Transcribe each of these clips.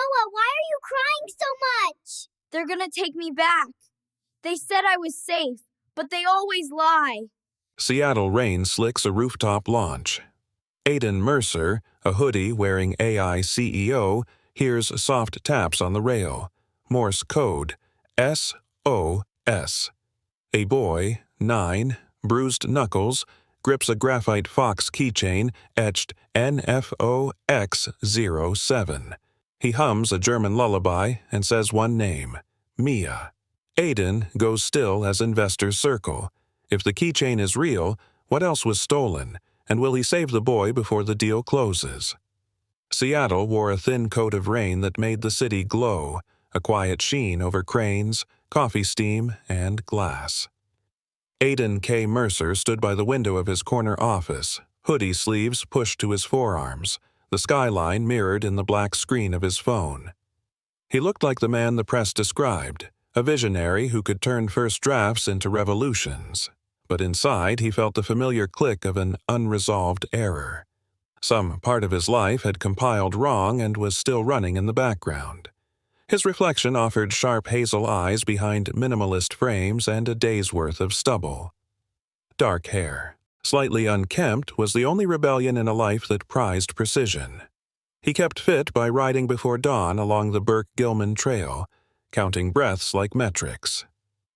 Noah, why are you crying so much? They're gonna take me back. They said I was safe, but they always lie. Seattle rain slicks a rooftop launch. Aiden Mercer, a hoodie-wearing AI CEO, hears soft taps on the rail. Morse code, SOS. A boy, 9, bruised knuckles, grips a graphite fox keychain etched NFOX07. He hums a German lullaby and says one name, Mia. Aiden goes still as investors circle. If the keychain is real, what else was stolen, and will he save the boy before the deal closes? Seattle wore a thin coat of rain that made the city glow, a quiet sheen over cranes, coffee steam, and glass. Aiden K. Mercer stood by the window of his corner office, hoodie sleeves pushed to his forearms, the skyline mirrored in the black screen of his phone. He looked like the man the press described, a visionary who could turn first drafts into revolutions. But inside he felt the familiar click of an unresolved error. Some part of his life had compiled wrong and was still running in the background. His reflection offered sharp hazel eyes behind minimalist frames and a day's worth of stubble. Dark hair, slightly unkempt, was the only rebellion in a life that prized precision. He kept fit by riding before dawn along the Burke-Gilman Trail, counting breaths like metrics.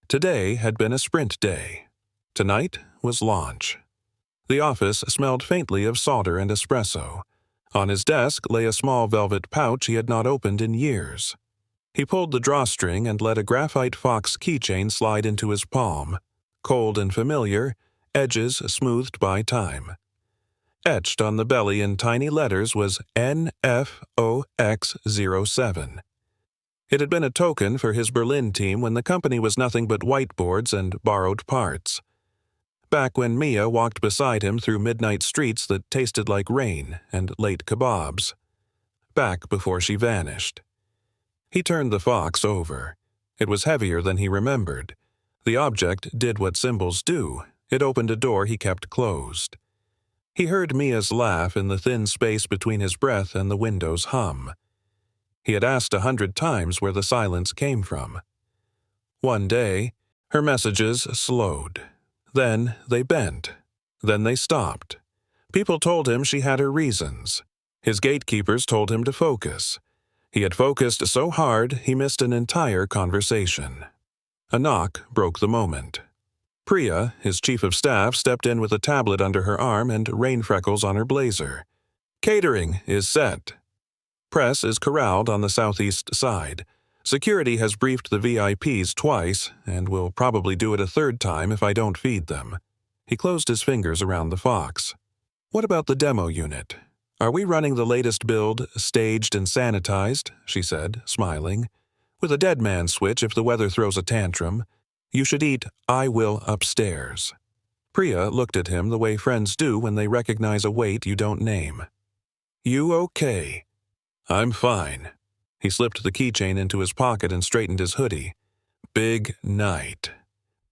Today had been a sprint day. Tonight was launch. The office smelled faintly of solder and espresso. On his desk lay a small velvet pouch he had not opened in years. He pulled the drawstring and let a graphite fox keychain slide into his palm, cold and familiar, edges smoothed by time. Etched on the belly in tiny letters was NFOX07. It had been a token for his Berlin team when the company was nothing but whiteboards and borrowed parts. Back when Mia walked beside him through midnight streets that tasted like rain and late kebabs. Back before she vanished. He turned the fox over. It was heavier than he remembered. The object did what symbols do. It opened a door he kept closed. He heard Mia's laugh in the thin space between his breath and the window's hum. He had asked 100 times where the silence came from. One day, her messages slowed. Then they bent. Then they stopped. People told him she had her reasons. His gatekeepers told him to focus. He had focused so hard he missed an entire conversation. A knock broke the moment. Priya, his chief of staff, stepped in with a tablet under her arm and rain freckles on her blazer. Catering is set. Press is corralled on the southeast side. Security has briefed the VIPs twice, and will probably do it a third time if I don't feed them. He closed his fingers around the fox. What about the demo unit? Are we running the latest build, staged and sanitized? She said, smiling. With a dead man switch if the weather throws a tantrum. You should eat I will upstairs. Priya looked at him the way friends do when they recognize a weight you don't name. You okay? I'm fine. He slipped the keychain into his pocket and straightened his hoodie. Big night.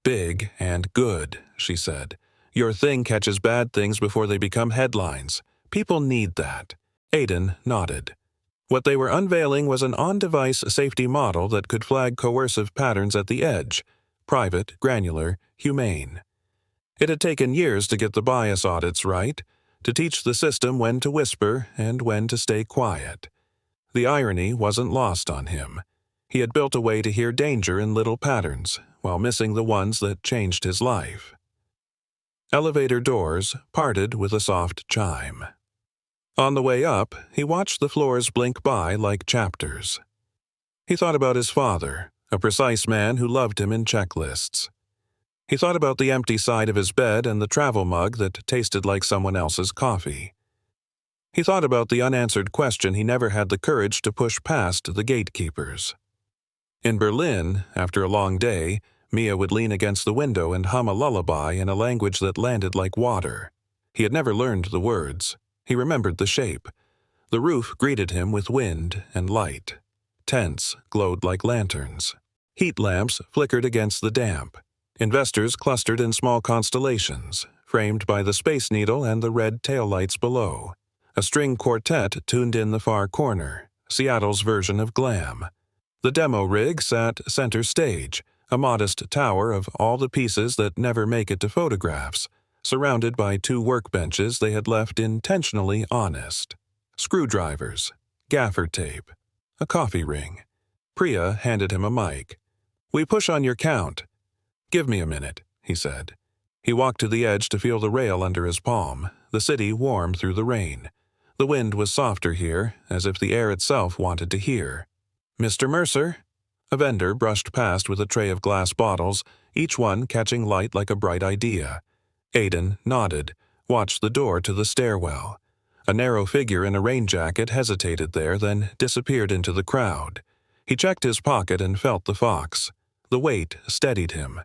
Big and good, she said. Your thing catches bad things before they become headlines. People need that. Aiden nodded. What they were unveiling was an on-device safety model that could flag coercive patterns at the edge. Private, granular, humane. It had taken years to get the bias audits right, to teach the system when to whisper and when to stay quiet. The irony wasn't lost on him. He had built a way to hear danger in little patterns, while missing the ones that changed his life. Elevator doors parted with a soft chime. On the way up, he watched the floors blink by like chapters. He thought about his father, a precise man who loved him in checklists. He thought about the empty side of his bed and the travel mug that tasted like someone else's coffee. He thought about the unanswered question he never had the courage to push past the gatekeepers. In Berlin, after a long day, Mia would lean against the window and hum a lullaby in a language that landed like water. He had never learned the words. He remembered the shape. The roof greeted him with wind and light. Tents glowed like lanterns. Heat lamps flickered against the damp. Investors clustered in small constellations, framed by the Space Needle and the red taillights below. A string quartet tuned in the far corner, Seattle's version of glam. The demo rig sat center stage, a modest tower of all the pieces that never make it to photographs, surrounded by 2 workbenches they had left intentionally honest. Screwdrivers, gaffer tape, a coffee ring. Priya handed him a mic. "We push on your count." "Give me a minute," he said. He walked to the edge to feel the rail under his palm, the city warm through the rain. The wind was softer here, as if the air itself wanted to hear. "Mr. Mercer?" A vendor brushed past with a tray of glass bottles, each one catching light like a bright idea. Aiden nodded, watched the door to the stairwell. A narrow figure in a rain jacket hesitated there, then disappeared into the crowd. He checked his pocket and felt the fox. The weight steadied him.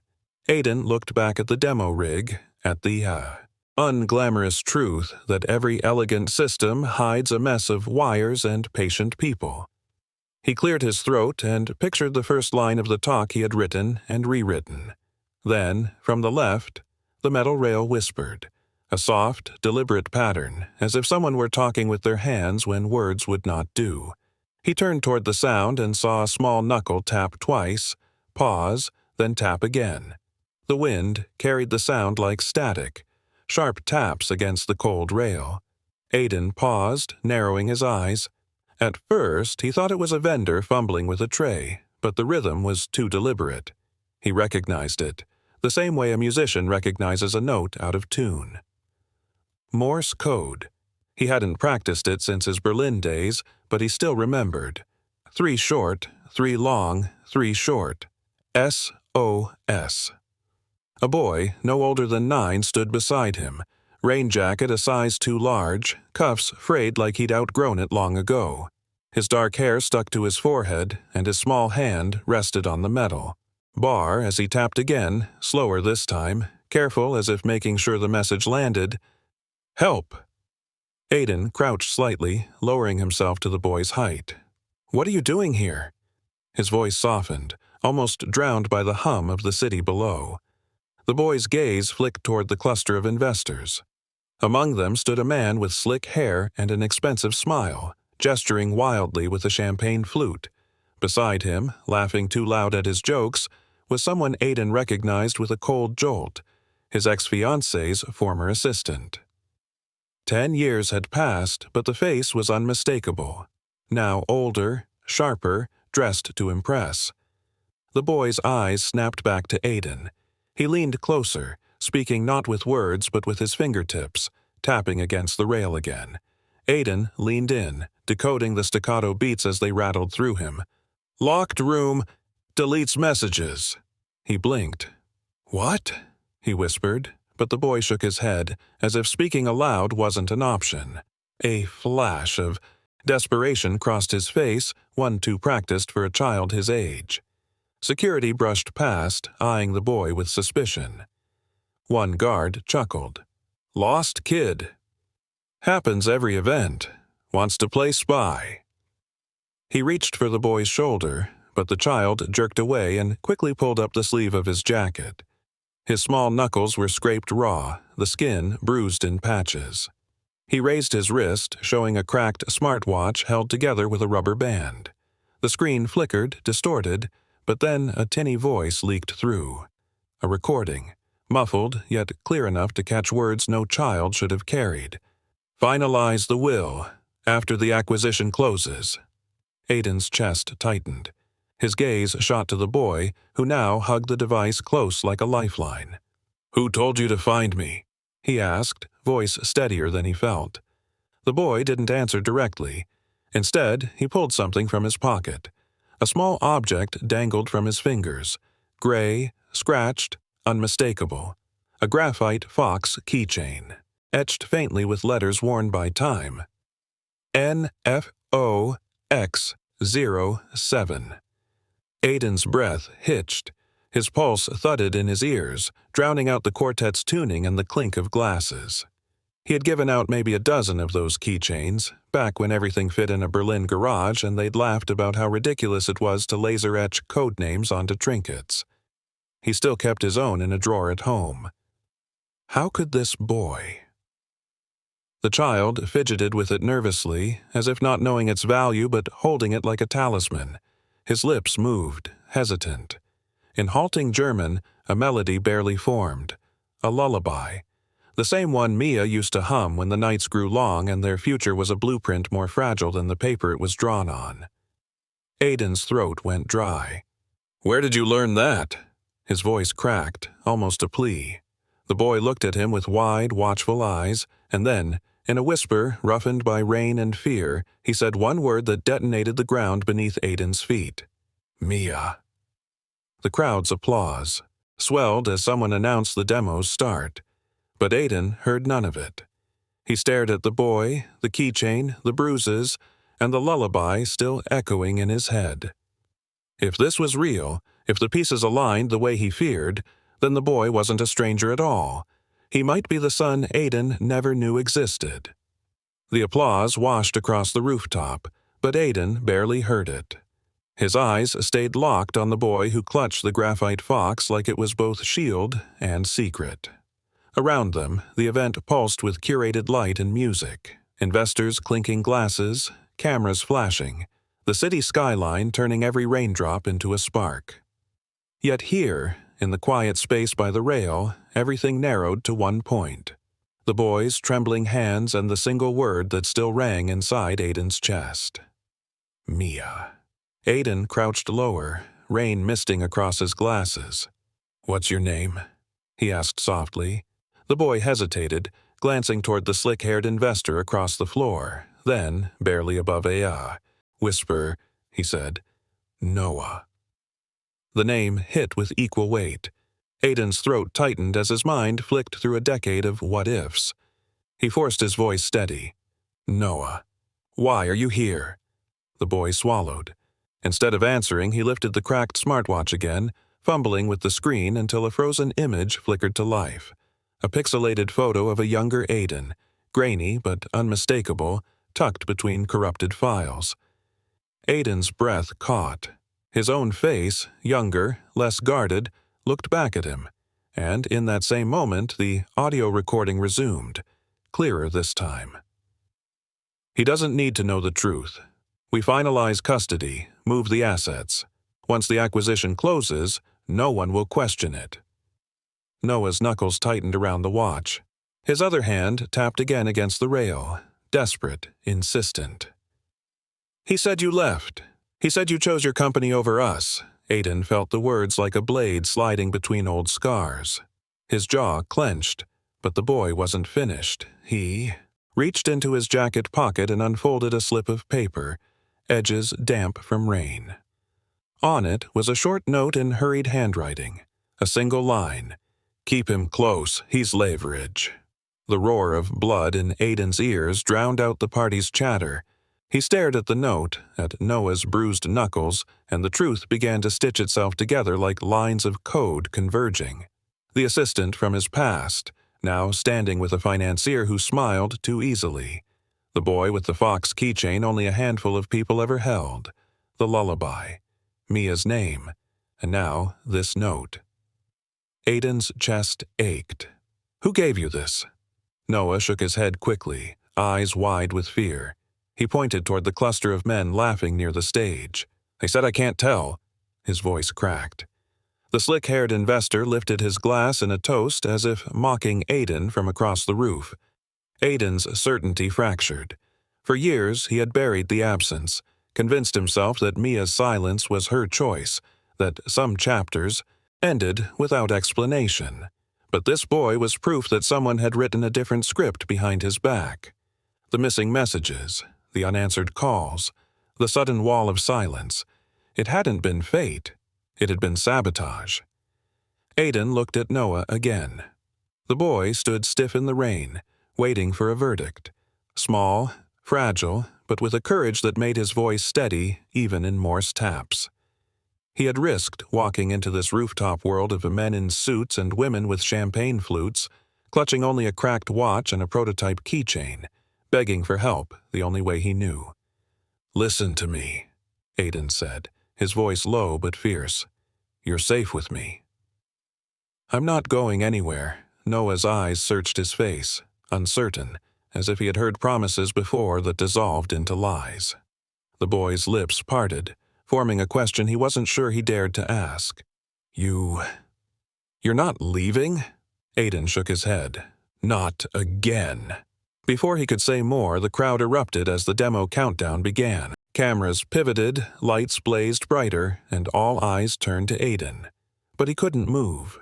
Aiden looked back at the demo rig, at the unglamorous truth that every elegant system hides a mess of wires and patient people. He cleared his throat and pictured the first line of the talk he had written and rewritten. Then, from the left, the metal rail whispered, a soft, deliberate pattern, as if someone were talking with their hands when words would not do. He turned toward the sound and saw a small knuckle tap twice, pause, then tap again. The wind carried the sound like static, sharp taps against the cold rail. Aiden paused, narrowing his eyes. At first, he thought it was a vendor fumbling with a tray, but the rhythm was too deliberate. He recognized it, the same way a musician recognizes a note out of tune. Morse code. He hadn't practiced it since his Berlin days, but he still remembered. 3 short, 3 long, 3 short. SOS. A boy, no older than 9, stood beside him. Rain jacket a size too large, cuffs frayed like he'd outgrown it long ago. His dark hair stuck to his forehead, and his small hand rested on the metal. Bar as he tapped again, slower this time, careful as if making sure the message landed. "Help!" Aiden crouched slightly, lowering himself to the boy's height. "What are you doing here?" His voice softened, almost drowned by the hum of the city below. The boy's gaze flicked toward the cluster of investors. Among them stood a man with slick hair and an expensive smile, gesturing wildly with a champagne flute. Beside him, laughing too loud at his jokes, was someone Aiden recognized with a cold jolt, his ex-fiancée's former assistant. 10 years had passed, but the face was unmistakable. Now older, sharper, dressed to impress. The boy's eyes snapped back to Aiden. He leaned closer, speaking not with words but with his fingertips, tapping against the rail again. Aiden leaned in, decoding the staccato beats as they rattled through him. "Locked room, deletes messages." He blinked. "What?" he whispered, but the boy shook his head, as if speaking aloud wasn't an option. A flash of desperation crossed his face, one too practiced for a child his age. Security brushed past, eyeing the boy with suspicion. One guard chuckled. "Lost kid. Happens every event. Wants to play spy." He reached for the boy's shoulder, but the child jerked away and quickly pulled up the sleeve of his jacket. His small knuckles were scraped raw, the skin bruised in patches. He raised his wrist, showing a cracked smartwatch held together with a rubber band. The screen flickered, distorted, but then a tinny voice leaked through. A recording, muffled yet clear enough to catch words no child should have carried. "Finalize the will, after the acquisition closes." Aiden's chest tightened. His gaze shot to the boy, who now hugged the device close like a lifeline. "Who told you to find me?" he asked, voice steadier than he felt. The boy didn't answer directly. Instead, he pulled something from his pocket. A small object dangled from his fingers, gray, scratched, unmistakable. A graphite fox keychain, etched faintly with letters worn by time. NFOX07. Aiden's breath hitched. His pulse thudded in his ears, drowning out the quartet's tuning and the clink of glasses. He had given out maybe a dozen of those keychains, back when everything fit in a Berlin garage and they'd laughed about how ridiculous it was to laser-etch code names onto trinkets. He still kept his own in a drawer at home. How could this boy? The child fidgeted with it nervously, as if not knowing its value but holding it like a talisman. His lips moved, hesitant. In halting German, a melody barely formed. A lullaby. The same one Mia used to hum when the nights grew long and their future was a blueprint more fragile than the paper it was drawn on. Aiden's throat went dry. "Where did you learn that?" His voice cracked, almost a plea. The boy looked at him with wide, watchful eyes, and then, in a whisper roughened by rain and fear, he said one word that detonated the ground beneath Aiden's feet. "Mia." The crowd's applause swelled as someone announced the demo's start, but Aiden heard none of it. He stared at the boy, the keychain, the bruises, and the lullaby still echoing in his head. If this was real, if the pieces aligned the way he feared, then the boy wasn't a stranger at all. He might be the son Aiden never knew existed. The applause washed across the rooftop, but Aiden barely heard it. His eyes stayed locked on the boy who clutched the graphite fox like it was both shield and secret. Around them, the event pulsed with curated light and music, investors clinking glasses, cameras flashing, the city skyline turning every raindrop into a spark. Yet here, in the quiet space by the rail, everything narrowed to one point. The boy's trembling hands and the single word that still rang inside Aiden's chest. Mia. Aiden crouched lower, rain misting across his glasses. "What's your name?" he asked softly. The boy hesitated, glancing toward the slick-haired investor across the floor. Then, barely above a whisper, he said, "Noah." The name hit with equal weight. Aiden's throat tightened as his mind flicked through a decade of what-ifs. He forced his voice steady. "Noah, why are you here?" The boy swallowed. Instead of answering, he lifted the cracked smartwatch again, fumbling with the screen until a frozen image flickered to life. A pixelated photo of a younger Aiden, grainy but unmistakable, tucked between corrupted files. Aiden's breath caught. His own face, younger, less guarded, looked back at him, and in that same moment the audio recording resumed, clearer this time. "He doesn't need to know the truth. We finalize custody, move the assets. Once the acquisition closes, no one will question it." Noah's knuckles tightened around the watch. His other hand tapped again against the rail, desperate, insistent. "He said you left. He said you chose your company over us." Aiden felt the words like a blade sliding between old scars. His jaw clenched, but the boy wasn't finished. He reached into his jacket pocket and unfolded a slip of paper, edges damp from rain. On it was a short note in hurried handwriting, a single line. "Keep him close, he's leverage." The roar of blood in Aiden's ears drowned out the party's chatter. He stared at the note, at Noah's bruised knuckles, and the truth began to stitch itself together like lines of code converging. The assistant from his past, now standing with a financier who smiled too easily. The boy with the fox keychain only a handful of people ever held. The lullaby. Mia's name. And now this note. Aiden's chest ached. "Who gave you this?" Noah shook his head quickly, eyes wide with fear. He pointed toward the cluster of men laughing near the stage. "They said I can't tell." His voice cracked. The slick-haired investor lifted his glass in a toast as if mocking Aiden from across the roof. Aiden's certainty fractured. For years he had buried the absence, convinced himself that Mia's silence was her choice, that some chapters ended without explanation. But this boy was proof that someone had written a different script behind his back. The missing messages, the unanswered calls, the sudden wall of silence. It hadn't been fate. It had been sabotage. Aiden looked at Noah again. The boy stood stiff in the rain, waiting for a verdict. Small, fragile, but with a courage that made his voice steady even in Morse taps. He had risked walking into this rooftop world of men in suits and women with champagne flutes, clutching only a cracked watch and a prototype keychain, begging for help the only way he knew. "Listen to me," Aiden said, his voice low but fierce. "You're safe with me." "I'm not going anywhere." Noah's eyes searched his face, uncertain, as if he had heard promises before that dissolved into lies. The boy's lips parted, forming a question he wasn't sure he dared to ask. You're not leaving? Aiden shook his head. Not again. Before he could say more, the crowd erupted as the demo countdown began. Cameras pivoted, lights blazed brighter, and all eyes turned to Aiden. But he couldn't move.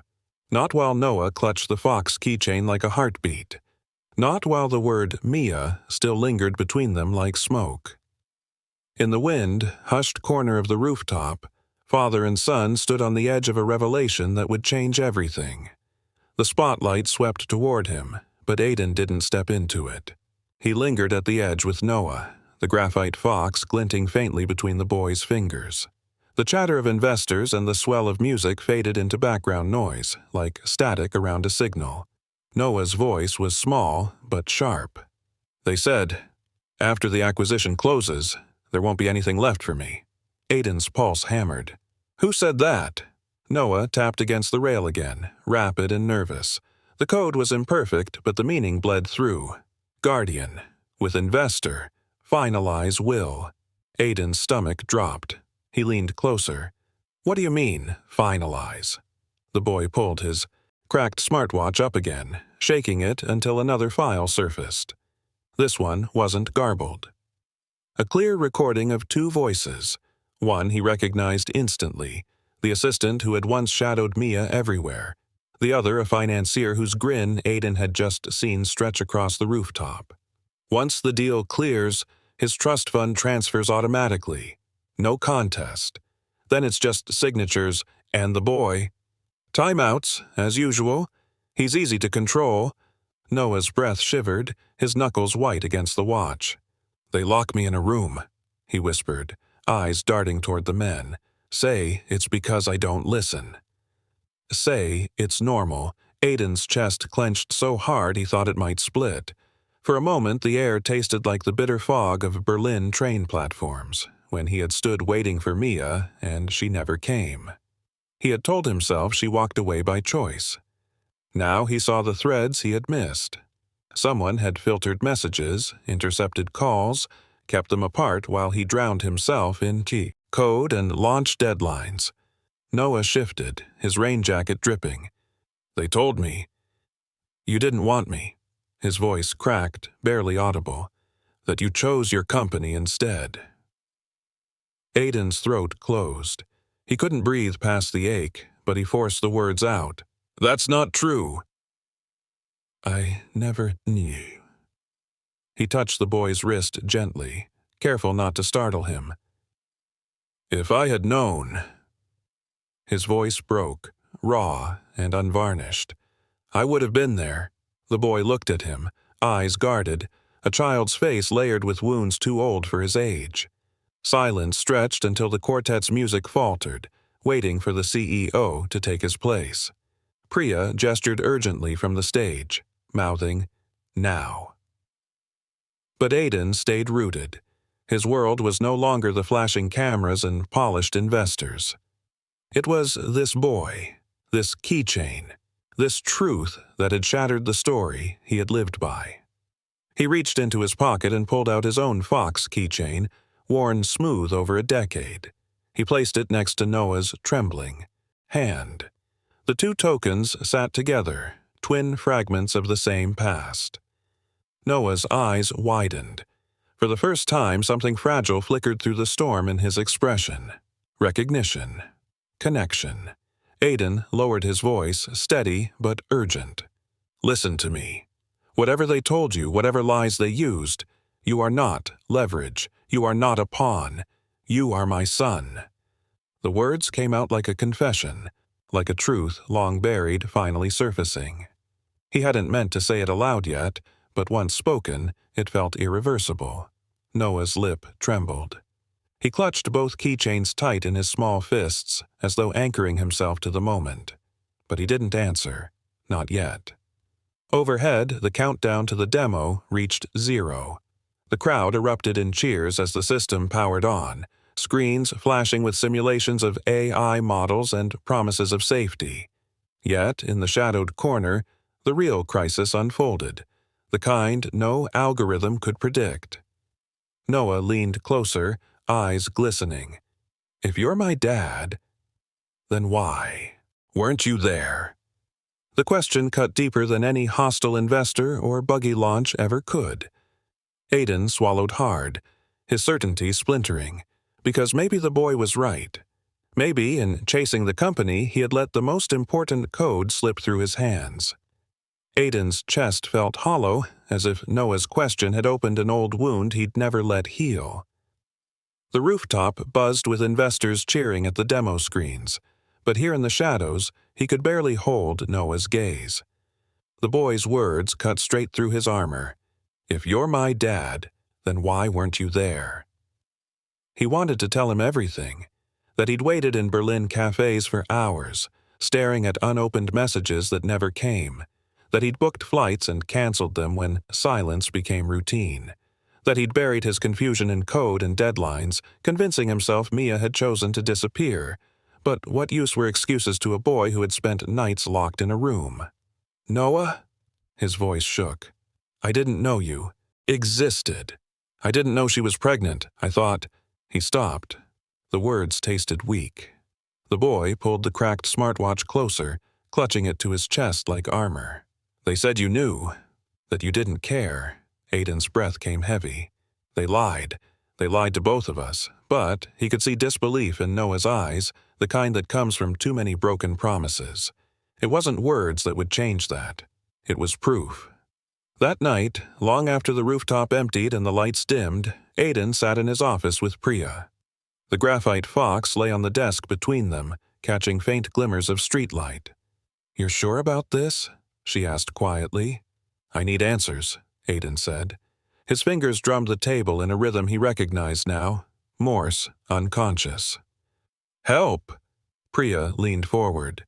Not while Noah clutched the Fox keychain like a heartbeat. Not while the word Mia still lingered between them like smoke. In the wind, hushed corner of the rooftop, father and son stood on the edge of a revelation that would change everything. The spotlight swept toward him, but Aiden didn't step into it. He lingered at the edge with Noah, the graphite fox glinting faintly between the boys' fingers. The chatter of investors and the swell of music faded into background noise, like static around a signal. Noah's voice was small, but sharp. They said, "After the acquisition closes, there won't be anything left for me." Aiden's pulse hammered. "Who said that?" Noah tapped against the rail again, rapid and nervous. The code was imperfect, but the meaning bled through. Guardian, with investor, finalize will. Aiden's stomach dropped. He leaned closer. "What do you mean, finalize?" The boy pulled his cracked smartwatch up again, shaking it until another file surfaced. This one wasn't garbled. A clear recording of two voices. One he recognized instantly, the assistant who had once shadowed Mia everywhere. The other a financier whose grin Aiden had just seen stretch across the rooftop. Once the deal clears, his trust fund transfers automatically. No contest. Then it's just signatures and the boy. Timeouts, as usual. He's easy to control. Noah's breath shivered, his knuckles white against the watch. "They lock me in a room," he whispered, eyes darting toward the men. "Say it's because I don't listen." Say it's normal. Aiden's chest clenched so hard he thought it might split. For a moment the air tasted like the bitter fog of Berlin train platforms, when he had stood waiting for Mia and she never came. He had told himself she walked away by choice. Now he saw the threads he had missed. Someone had filtered messages, intercepted calls, kept them apart while he drowned himself in key, code, and launch deadlines. Noah shifted, his rain jacket dripping. "They told me. You didn't want me." His voice cracked, barely audible. "That you chose your company instead." Aiden's throat closed. He couldn't breathe past the ache, but he forced the words out. "That's not true." "I never knew." He touched the boy's wrist gently, careful not to startle him. "If I had known..." His voice broke, raw and unvarnished. "I would have been there." The boy looked at him, eyes guarded, a child's face layered with wounds too old for his age. Silence stretched until the quartet's music faltered, waiting for the CEO to take his place. Priya gestured urgently from the stage, mouthing, "Now." But Aiden stayed rooted. His world was no longer the flashing cameras and polished investors. It was this boy, this keychain, this truth that had shattered the story he had lived by. He reached into his pocket and pulled out his own Fox keychain, worn smooth over a decade. He placed it next to Noah's trembling hand. The two tokens sat together, twin fragments of the same past. Noah's eyes widened. For the first time, something fragile flickered through the storm in his expression. Recognition. Connection. Aiden lowered his voice, steady but urgent. "Listen to me. Whatever they told you, whatever lies they used, you are not leverage. You are not a pawn. You are my son." The words came out like a confession, like a truth long buried finally surfacing. He hadn't meant to say it aloud yet, but once spoken, it felt irreversible. Noah's lip trembled. He clutched both keychains tight in his small fists, as though anchoring himself to the moment. But he didn't answer. Not yet. Overhead, the countdown to the demo reached 0. The crowd erupted in cheers as the system powered on, screens flashing with simulations of AI models and promises of safety. Yet, in the shadowed corner, the real crisis unfolded. the kind no algorithm could predict. Noah leaned closer, eyes glistening. If you're my dad, then why weren't you there? The question cut deeper than any hostile investor or buggy launch ever could. Aiden swallowed hard, his certainty splintering, because maybe the boy was right. Maybe, in chasing the company, he had let the most important code slip through his hands. Aiden's chest felt hollow, as if Noah's question had opened an old wound he'd never let heal. The rooftop buzzed with investors cheering at the demo screens, but here in the shadows, he could barely hold Noah's gaze. The boy's words cut straight through his armor. If you're my dad, then why weren't you there? He wanted to tell him everything, that he'd waited in Berlin cafes for hours, staring at unopened messages that never came, that he'd booked flights and canceled them when silence became routine, that he'd buried his confusion in code and deadlines, convincing himself Mia had chosen to disappear. But what use were excuses to a boy who had spent nights locked in a room? Noah? His voice shook. I didn't know you existed. I didn't know she was pregnant. I thought... He stopped. The words tasted weak. The boy pulled the cracked smartwatch closer, clutching it to his chest like armor. They said you knew, that you didn't care. Aiden's breath came heavy. They lied. They lied to both of us, but he could see disbelief in Noah's eyes, the kind that comes from too many broken promises. It wasn't words that would change that. It was proof. That night, long after the rooftop emptied and the lights dimmed, Aiden sat in his office with Priya. The graphite fox lay on the desk between them, catching faint glimmers of streetlight. You're sure about this? She asked quietly. I need answers, Aiden said. His fingers drummed the table in a rhythm he recognized now, Morse, unconscious. Help! Priya leaned forward.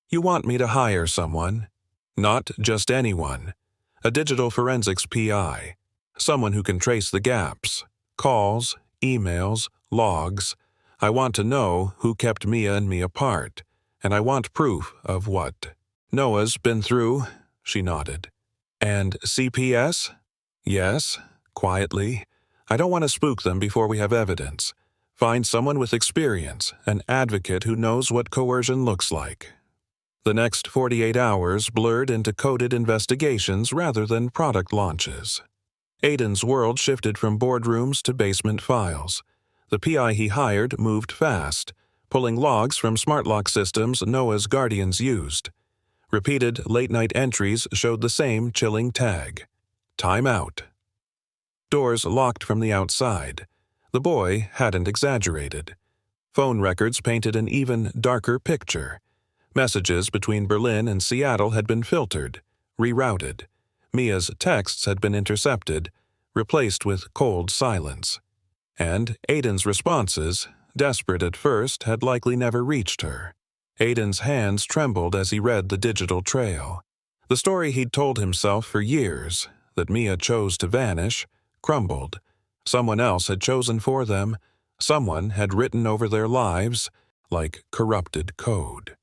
You want me to hire someone? Not just anyone. A digital forensics PI. Someone who can trace the gaps. Calls, emails, logs. I want to know who kept Mia and me apart. And I want proof of what. Noah's been through, she nodded. And CPS? Yes, quietly. I don't want to spook them before we have evidence. Find someone with experience, an advocate who knows what coercion looks like. The next 48 hours blurred into coded investigations rather than product launches. Aiden's world shifted from boardrooms to basement files. The PI he hired moved fast, pulling logs from smart lock systems Noah's guardians used. Repeated late-night entries showed the same chilling tag. Time out. Doors locked from the outside. The boy hadn't exaggerated. Phone records painted an even darker picture. Messages between Berlin and Seattle had been filtered, rerouted. Mia's texts had been intercepted, replaced with cold silence. And Aiden's responses, desperate at first, had likely never reached her. Aiden's hands trembled as he read the digital trail. The story he'd told himself for years, that Mia chose to vanish, crumbled. Someone else had chosen for them. Someone had written over their lives like corrupted code.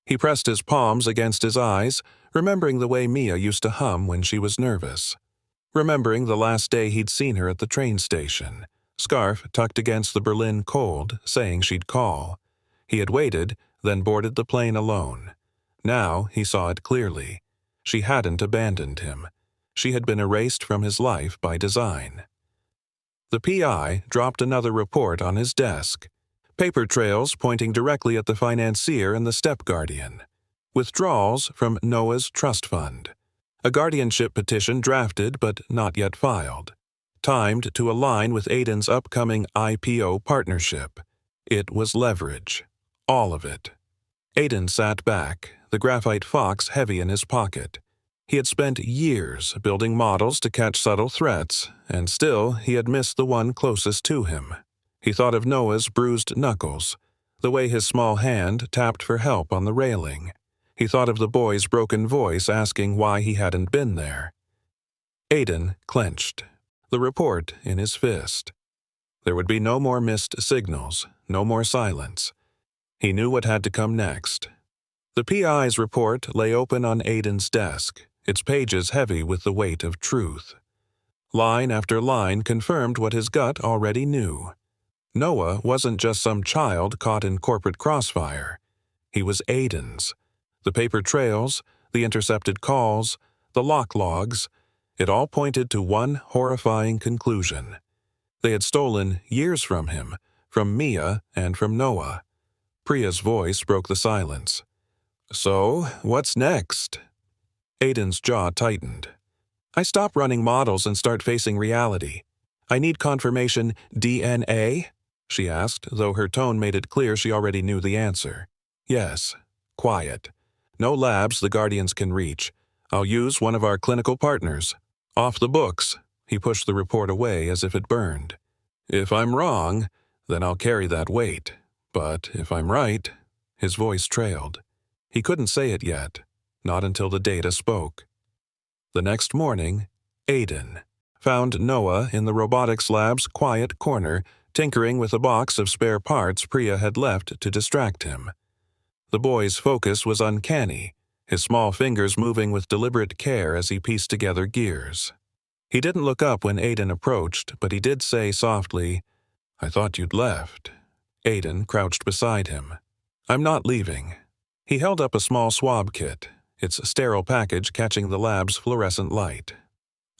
He pressed his palms against his eyes, remembering the way Mia used to hum when she was nervous. Remembering the last day he'd seen her at the train station, scarf tucked against the Berlin cold, saying she'd call. He had waited, then boarded the plane alone. Now he saw it clearly. She hadn't abandoned him. She had been erased from his life by design. The PI dropped another report on his desk. Paper trails pointing directly at the financier and the step guardian. Withdrawals from Noah's trust fund. A guardianship petition drafted but not yet filed. Timed to align with Aiden's upcoming IPO partnership. It was leverage. All of it. Aiden sat back, the graphite fox heavy in his pocket. He had spent years building models to catch subtle threats, and still he had missed the one closest to him. He thought of Noah's bruised knuckles, the way his small hand tapped for help on the railing. He thought of the boy's broken voice asking why he hadn't been there. Aiden clenched, the report in his fist. There would be no more missed signals, no more silence. He knew what had to come next. The PI's report lay open on Aiden's desk, its pages heavy with the weight of truth. Line after line confirmed what his gut already knew. Noah wasn't just some child caught in corporate crossfire. He was Aiden's. The paper trails, the intercepted calls, the lock logs, it all pointed to one horrifying conclusion. They had stolen years from him, from Mia and from Noah. Priya's voice broke the silence. "So, what's next?" Aiden's jaw tightened. "I stop running models and start facing reality. I need confirmation DNA?" she asked, though her tone made it clear she already knew the answer. "Yes. Quiet. No labs the Guardians can reach. I'll use one of our clinical partners. Off the books." He pushed the report away as if it burned. "If I'm wrong, then I'll carry that weight. But if I'm right..." His voice trailed. He couldn't say it yet, not until the data spoke. The next morning, Aiden found Noah in the robotics lab's quiet corner, tinkering with a box of spare parts Priya had left to distract him. The boy's focus was uncanny, his small fingers moving with deliberate care as he pieced together gears. He didn't look up when Aiden approached, but he did say softly, "I thought you'd left." Aiden crouched beside him. "I'm not leaving." He held up a small swab kit, its sterile package catching the lab's fluorescent light.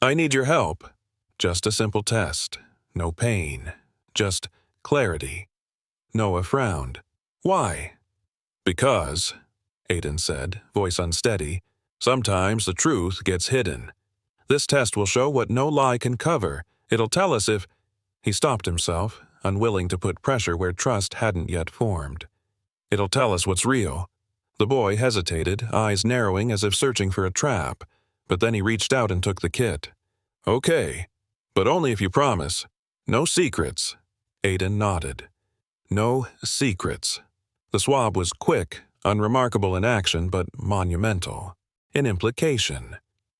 "I need your help. Just a simple test. No pain. Just clarity." Noah frowned. "Why?" "Because," Aiden said, voice unsteady, "sometimes the truth gets hidden. This test will show what no lie can cover. It'll tell us if..." He stopped himself, unwilling to put pressure where trust hadn't yet formed. "It'll tell us what's real." The boy hesitated, eyes narrowing as if searching for a trap, but then he reached out and took the kit. "Okay, but only if you promise. No secrets." Aiden nodded. No secrets. The swab was quick, unremarkable in action, but monumental in implication.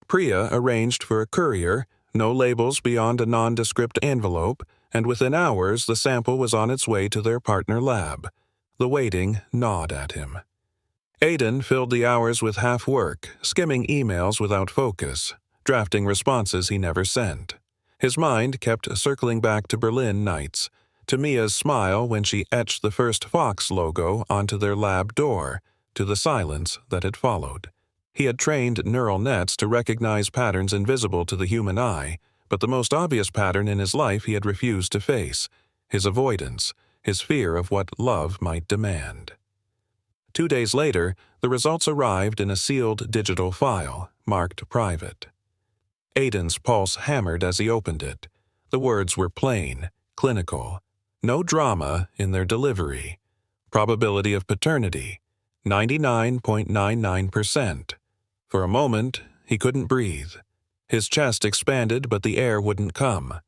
Priya arranged for a courier, no labels beyond a nondescript envelope, and within hours the sample was on its way to their partner lab. The waiting gnawed at him. Aiden filled the hours with half work, skimming emails without focus, drafting responses he never sent. His mind kept circling back to Berlin nights, to Mia's smile when she etched the first Fox logo onto their lab door, to the silence that had followed. He had trained neural nets to recognize patterns invisible to the human eye, but the most obvious pattern in his life he had refused to face, his avoidance, his fear of what love might demand. 2 days later, the results arrived in a sealed digital file, marked private. Aiden's pulse hammered as he opened it. The words were plain, clinical. No drama in their delivery. Probability of paternity, 99.99%. For a moment, he couldn't breathe. His chest expanded, but the air wouldn't come.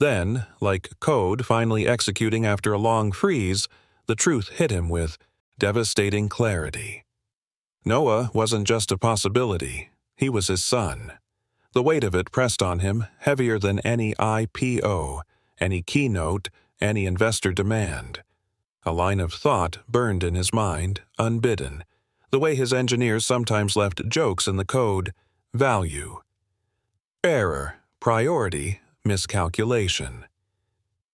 Then, like code finally executing after a long freeze, the truth hit him with devastating clarity. Noah wasn't just a possibility. He was his son. The weight of it pressed on him, heavier than any IPO, any keynote, any investor demand. A line of thought burned in his mind, unbidden, the way his engineers sometimes left jokes in the code: value. Error, priority, miscalculation.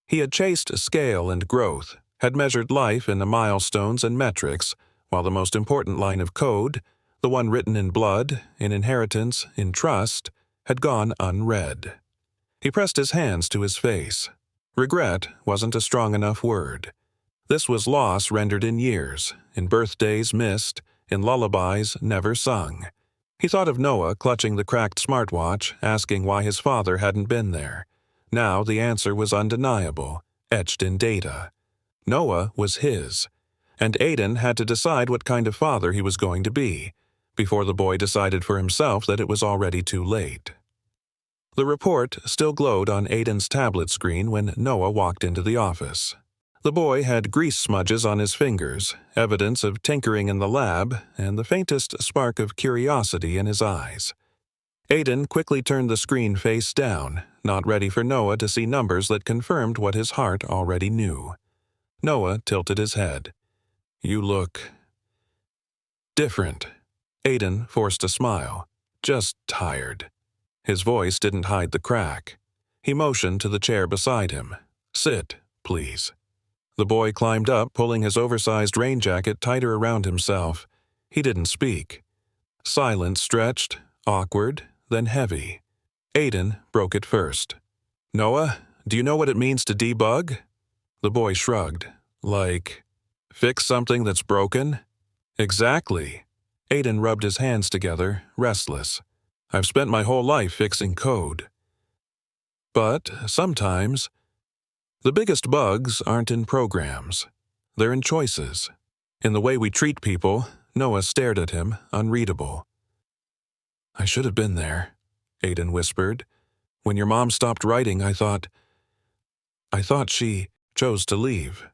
He had chased scale and growth, had measured life in the milestones and metrics, while the most important line of code, the one written in blood, in inheritance, in trust, had gone unread. He pressed his hands to his face. Regret wasn't a strong enough word. This was loss rendered in years, in birthdays missed, in lullabies never sung. He thought of Noah clutching the cracked smartwatch, asking why his father hadn't been there. Now the answer was undeniable, etched in data. Noah was his, and Aiden had to decide what kind of father he was going to be, before the boy decided for himself that it was already too late. The report still glowed on Aiden's tablet screen when Noah walked into the office. The boy had grease smudges on his fingers, evidence of tinkering in the lab, and the faintest spark of curiosity in his eyes. Aiden quickly turned the screen face down, not ready for Noah to see numbers that confirmed what his heart already knew. Noah tilted his head. "You look different." Aiden forced a smile. Just tired. His voice didn't hide the crack. He motioned to the chair beside him. Sit, please. The boy climbed up, pulling his oversized rain jacket tighter around himself. He didn't speak. Silence stretched, awkward, then heavy. Aiden broke it first. Noah, do you know what it means to debug? The boy shrugged. Like, fix something that's broken? Exactly. Aiden rubbed his hands together, restless. I've spent my whole life fixing code. But sometimes, the biggest bugs aren't in programs. They're in choices. In the way we treat people. Noah stared at him, unreadable. I should have been there, Aiden whispered. When your mom stopped writing, I thought she chose to leave.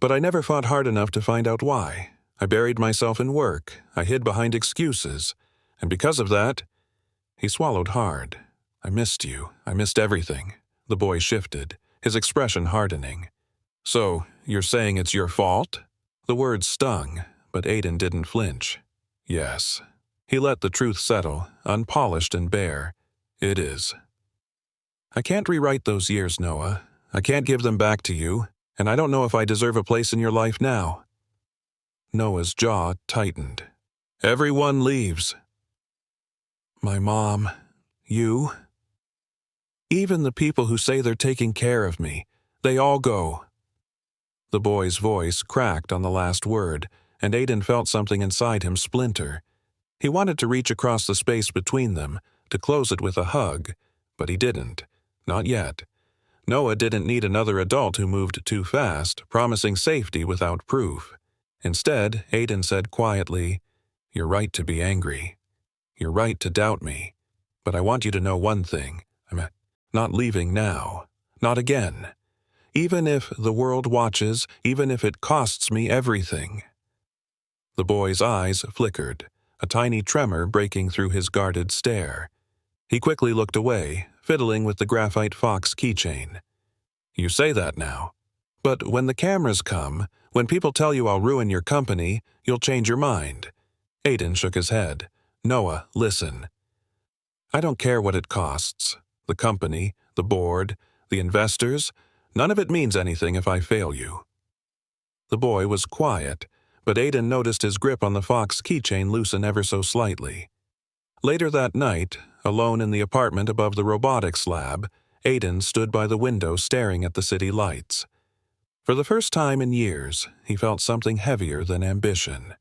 But I never fought hard enough to find out why. I buried myself in work. I hid behind excuses. And because of that, he swallowed hard. I missed you. I missed everything. The boy shifted, his expression hardening. So, you're saying it's your fault? The words stung, but Aiden didn't flinch. Yes. He let the truth settle, unpolished and bare. It is. I can't rewrite those years, Noah. I can't give them back to you, and I don't know if I deserve a place in your life now. Noah's jaw tightened. Everyone leaves. My mom, you. Even the people who say they're taking care of me, they all go. The boy's voice cracked on the last word, and Aiden felt something inside him splinter. He wanted to reach across the space between them, to close it with a hug, but he didn't. Not yet. Noah didn't need another adult who moved too fast, promising safety without proof. Instead, Aiden said quietly, You're right to be angry. You're right to doubt me. But I want you to know one thing. I'm not leaving now. Not again. Even if the world watches, even if it costs me everything. The boy's eyes flickered, a tiny tremor breaking through his guarded stare. He quickly looked away, fiddling with the graphite fox keychain. You say that now. But when the cameras come, when people tell you I'll ruin your company, you'll change your mind. Aiden shook his head. Noah, listen. I don't care what it costs. The company, the board, the investors, none of it means anything if I fail you. The boy was quiet, but Aiden noticed his grip on the fox keychain loosen ever so slightly. Later that night, alone in the apartment above the robotics lab, Aiden stood by the window staring at the city lights. For the first time in years, he felt something heavier than ambition.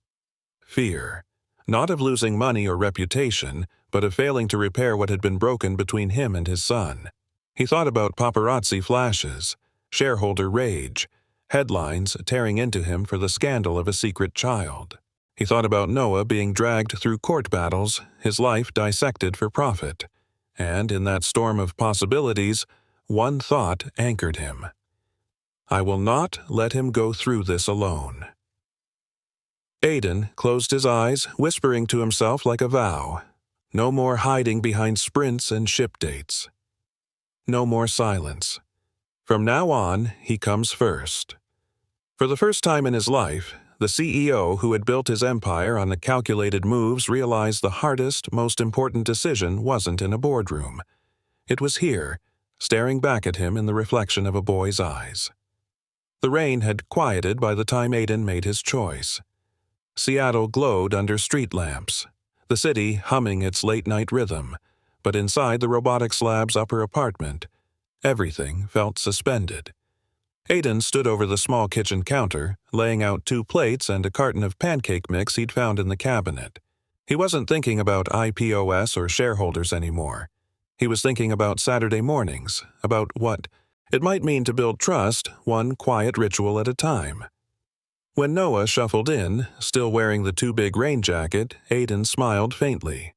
Fear. Not of losing money or reputation, but of failing to repair what had been broken between him and his son. He thought about paparazzi flashes, shareholder rage, headlines tearing into him for the scandal of a secret child. He thought about Noah being dragged through court battles, his life dissected for profit. And in that storm of possibilities, one thought anchored him. I will not let him go through this alone. Aiden closed his eyes, whispering to himself like a vow. No more hiding behind sprints and ship dates. No more silence. From now on, he comes first. For the first time in his life, the CEO who had built his empire on the calculated moves realized the hardest, most important decision wasn't in a boardroom. It was here, staring back at him in the reflection of a boy's eyes. The rain had quieted by the time Aiden made his choice. Seattle glowed under street lamps, the city humming its late-night rhythm, but inside the robotics lab's upper apartment, everything felt suspended. Aiden stood over the small kitchen counter, laying out 2 plates and a carton of pancake mix he'd found in the cabinet. He wasn't thinking about IPOS or shareholders anymore. He was thinking about Saturday mornings, about what it might mean to build trust, one quiet ritual at a time. When Noah shuffled in, still wearing the too big rain jacket, Aiden smiled faintly.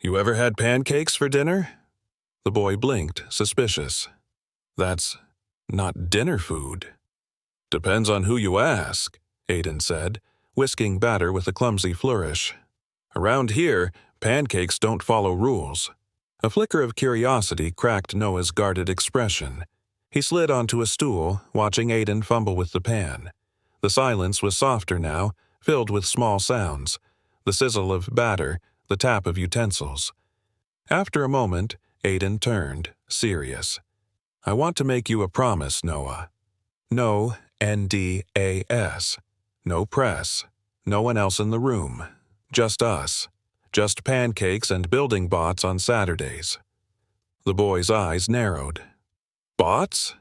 You ever had pancakes for dinner? The boy blinked, suspicious. That's not dinner food. Depends on who you ask, Aiden said, whisking batter with a clumsy flourish. Around here, pancakes don't follow rules. A flicker of curiosity cracked Noah's guarded expression. He slid onto a stool, watching Aiden fumble with the pan. The silence was softer now, filled with small sounds, the sizzle of batter, the tap of utensils. After a moment, Aiden turned, serious. I want to make you a promise, Noah. No NDAS. No press. No one else in the room. Just us. Just pancakes and building bots on Saturdays. The boy's eyes narrowed. Bots?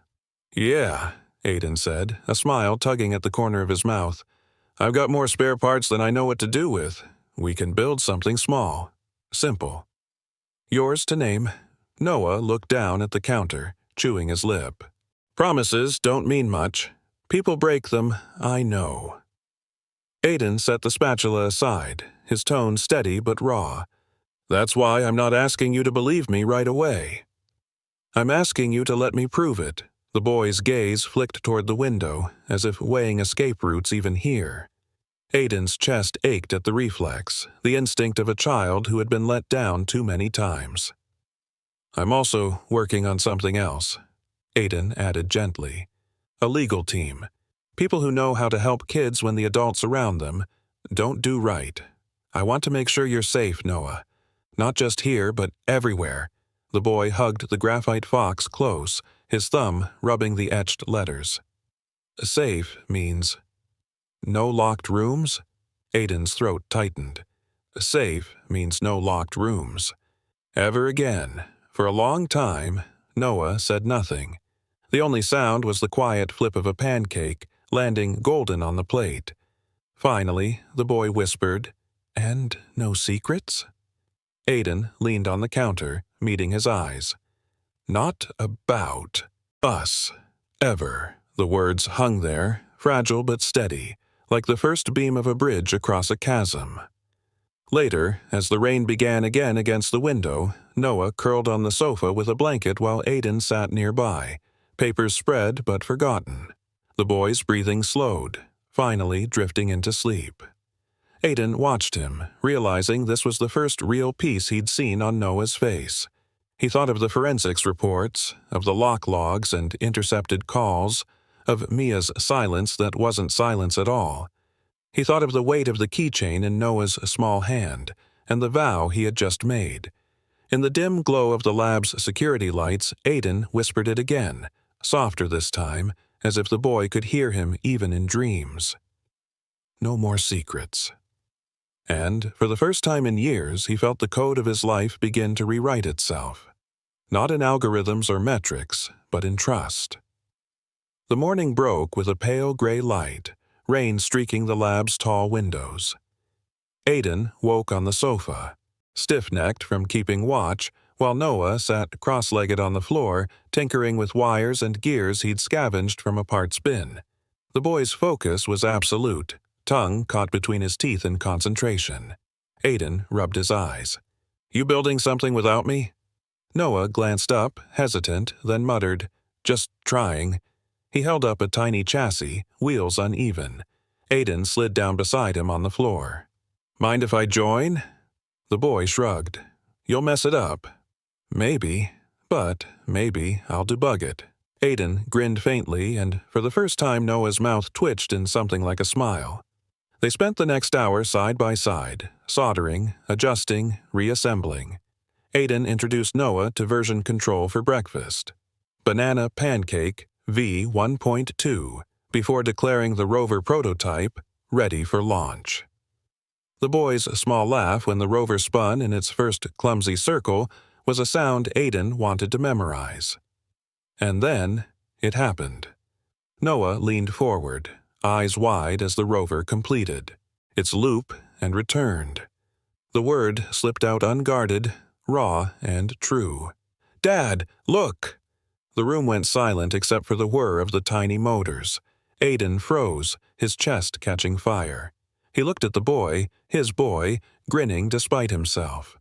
Yeah, Aiden said, a smile tugging at the corner of his mouth. I've got more spare parts than I know what to do with. We can build something small. Simple. Yours to name. Noah looked down at the counter, chewing his lip. Promises don't mean much. People break them, I know. Aiden set the spatula aside, his tone steady but raw. That's why I'm not asking you to believe me right away. I'm asking you to let me prove it. The boy's gaze flicked toward the window, as if weighing escape routes even here. Aiden's chest ached at the reflex, the instinct of a child who had been let down too many times. I'm also working on something else, Aiden added gently. A legal team. People who know how to help kids when the adults around them don't do right. I want to make sure you're safe, Noah. Not just here, but everywhere. The boy hugged the graphite fox close, his thumb rubbing the etched letters. Safe means... No locked rooms? Aiden's throat tightened. Safe means no locked rooms. Ever again. For a long time, Noah said nothing. The only sound was the quiet flip of a pancake, landing golden on the plate. Finally, the boy whispered, "And no secrets?" Aiden leaned on the counter, meeting his eyes. Not about us. Ever. The words hung there, fragile but steady, like the first beam of a bridge across a chasm. Later, as the rain began again against the window, Noah curled on the sofa with a blanket while Aiden sat nearby, papers spread but forgotten. The boy's breathing slowed, finally drifting into sleep. Aiden watched him, realizing this was the first real piece he'd seen on Noah's face. He thought of the forensics reports, of the lock logs and intercepted calls, of Mia's silence that wasn't silence at all. He thought of the weight of the keychain in Noah's small hand, and the vow he had just made. In the dim glow of the lab's security lights, Aiden whispered it again, softer this time, as if the boy could hear him even in dreams. No more secrets. And, for the first time in years, he felt the code of his life begin to rewrite itself. Not in algorithms or metrics, but in trust. The morning broke with a pale gray light, rain streaking the lab's tall windows. Aiden woke on the sofa, stiff-necked from keeping watch, while Noah sat cross-legged on the floor, tinkering with wires and gears he'd scavenged from a parts bin. The boy's focus was absolute, tongue caught between his teeth in concentration. Aiden rubbed his eyes. You building something without me? Noah glanced up, hesitant, then muttered, Just trying. He held up a tiny chassis, wheels uneven. Aiden slid down beside him on the floor. Mind if I join? The boy shrugged. You'll mess it up. Maybe, but maybe I'll debug it. Aiden grinned faintly, and for the first time Noah's mouth twitched in something like a smile. They spent the next hour side by side, soldering, adjusting, reassembling. Aiden introduced Noah to version control for breakfast. Banana pancake V1.2, before declaring the rover prototype ready for launch. The boy's small laugh when the rover spun in its first clumsy circle was a sound Aiden wanted to memorize. And then it happened. Noah leaned forward, eyes wide as the rover completed its loop and returned. The word slipped out unguarded, raw and true. Dad, look! The room went silent except for the whir of the tiny motors. Aiden froze, his chest catching fire. He looked at the boy, his boy, grinning despite himself.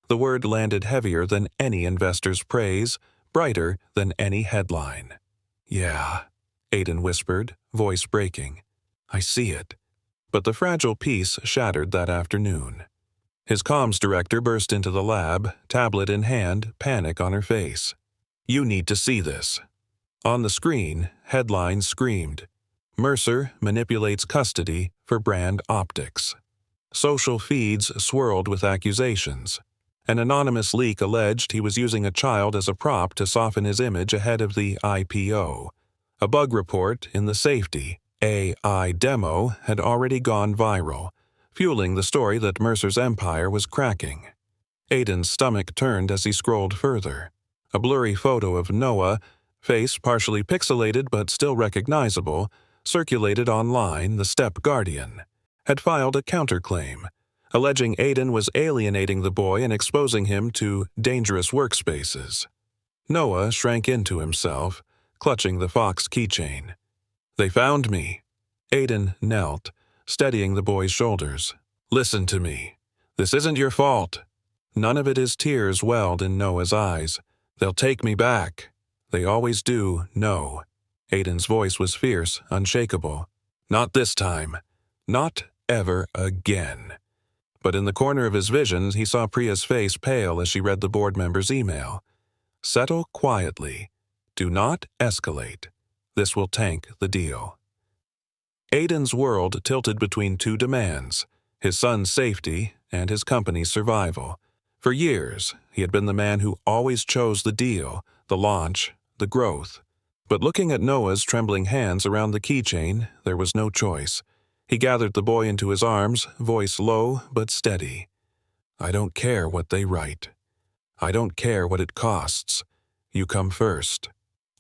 The word landed heavier than any investor's praise, brighter than any headline. Yeah, Aiden whispered, voice breaking. I see it. But the fragile peace shattered that afternoon. His comms director burst into the lab, tablet in hand, panic on her face. You need to see this. On the screen, headlines screamed. Mercer manipulates custody for brand optics. Social feeds swirled with accusations. An anonymous leak alleged he was using a child as a prop to soften his image ahead of the IPO. A bug report in the safety AI demo had already gone viral, fueling the story that Mercer's empire was cracking. Aiden's stomach turned as he scrolled further. A blurry photo of Noah, face partially pixelated but still recognizable, circulated online. The step guardian had filed a counterclaim, alleging Aiden was alienating the boy and exposing him to dangerous workspaces. Noah shrank into himself, clutching the Fox keychain. "They found me." Aiden knelt, steadying the boy's shoulders. "Listen to me. This isn't your fault." None of it. His tears welled in Noah's eyes. "They'll take me back. They always do, no." Aiden's voice was fierce, unshakable. "Not this time. Not ever again." But in the corner of his vision, he saw Priya's face pale as she read the board member's email. "Settle quietly. Do not escalate. This will tank the deal." Aiden's world tilted between two demands: his son's safety and his company's survival. For years, he had been the man who always chose the deal, the launch, the growth. But looking at Noah's trembling hands around the keychain, there was no choice. He gathered the boy into his arms, voice low but steady. "I don't care what they write. I don't care what it costs. You come first."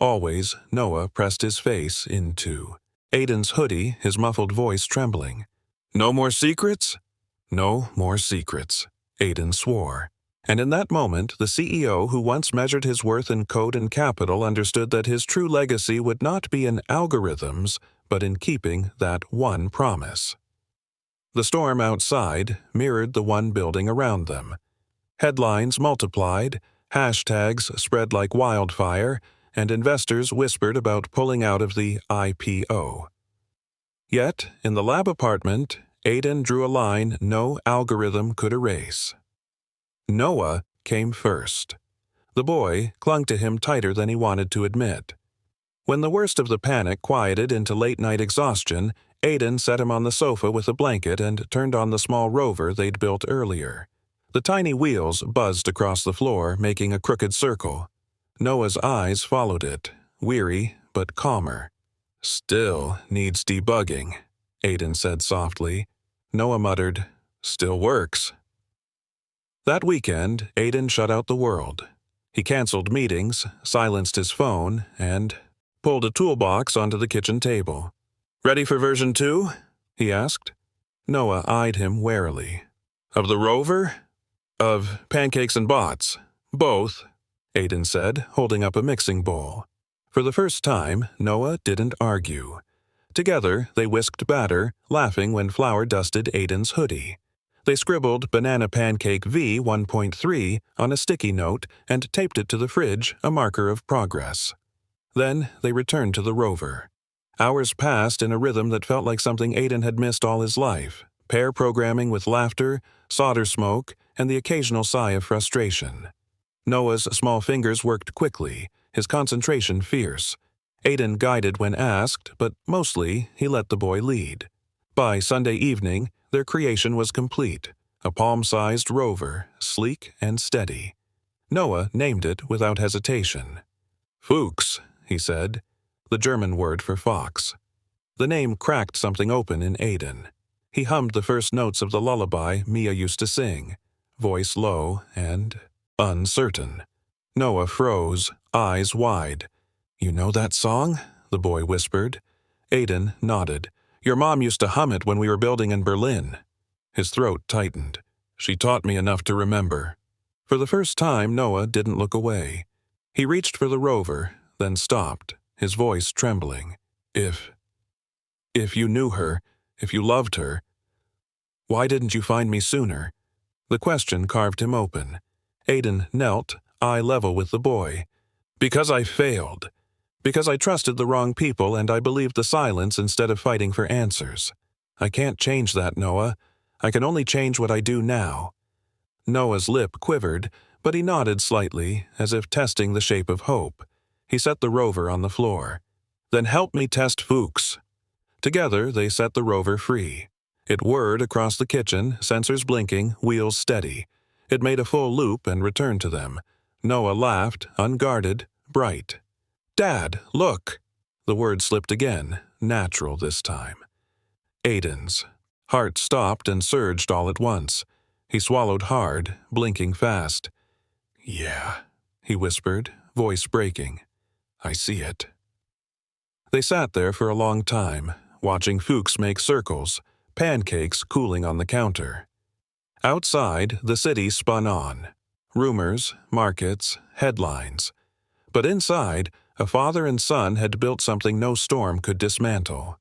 Always, Noah pressed his face into Aiden's hoodie, his muffled voice trembling. "No more secrets?" "No more secrets," Aiden swore. And in that moment, the CEO who once measured his worth in code and capital understood that his true legacy would not be in algorithms, but in keeping that one promise. The storm outside mirrored the one building around them. Headlines multiplied, hashtags spread like wildfire, and investors whispered about pulling out of the IPO. Yet, in the lab apartment, Aiden drew a line no algorithm could erase. Noah came first. The boy clung to him tighter than he wanted to admit. When the worst of the panic quieted into late-night exhaustion, Aiden set him on the sofa with a blanket and turned on the small rover they'd built earlier. The tiny wheels buzzed across the floor, making a crooked circle. Noah's eyes followed it, weary but calmer. "Still needs debugging," Aiden said softly. Noah muttered, "Still works." That weekend, Aiden shut out the world. He canceled meetings, silenced his phone, and pulled a toolbox onto the kitchen table. "Ready for version 2? He asked. Noah eyed him warily. "Of the rover?" "Of pancakes and bots. Both," Aiden said, holding up a mixing bowl. For the first time, Noah didn't argue. Together, they whisked batter, laughing when flour dusted Aiden's hoodie. They scribbled Banana Pancake V 1.3 on a sticky note and taped it to the fridge, a marker of progress. Then they returned to the rover. Hours passed in a rhythm that felt like something Aiden had missed all his life: pair programming with laughter, solder smoke, and the occasional sigh of frustration. Noah's small fingers worked quickly, his concentration fierce. Aiden guided when asked, but mostly he let the boy lead. By Sunday evening, their creation was complete, a palm-sized rover, sleek and steady. Noah named it without hesitation. "Fuchs," he said, the German word for fox. The name cracked something open in Aiden. He hummed the first notes of the lullaby Mia used to sing, voice low and uncertain. Noah froze, eyes wide. "You know that song?" the boy whispered. Aiden nodded. "Your mom used to hum it when we were building in Berlin." His throat tightened. "She taught me enough to remember." For the first time, Noah didn't look away. He reached for the rover, then stopped, his voice trembling. If you knew her, if you loved her, why didn't you find me sooner?" The question carved him open. Aiden knelt, eye level with the boy. "Because I failed. Because I trusted the wrong people and I believed the silence instead of fighting for answers. I can't change that, Noah. I can only change what I do now." Noah's lip quivered, but he nodded slightly, as if testing the shape of hope. He set the rover on the floor. "Then help me test Fuchs." Together, they set the rover free. It whirred across the kitchen, sensors blinking, wheels steady. It made a full loop and returned to them. Noah laughed, unguarded, bright. "Dad, look!" The word slipped again, natural this time. Aiden's. Heart stopped and surged all at once. He swallowed hard, blinking fast. "Yeah," he whispered, voice breaking. "I see it." They sat there for a long time, watching Fuchs make circles, pancakes cooling on the counter. Outside, the city spun on. Rumors, markets, headlines. But inside, a father and son had built something no storm could dismantle.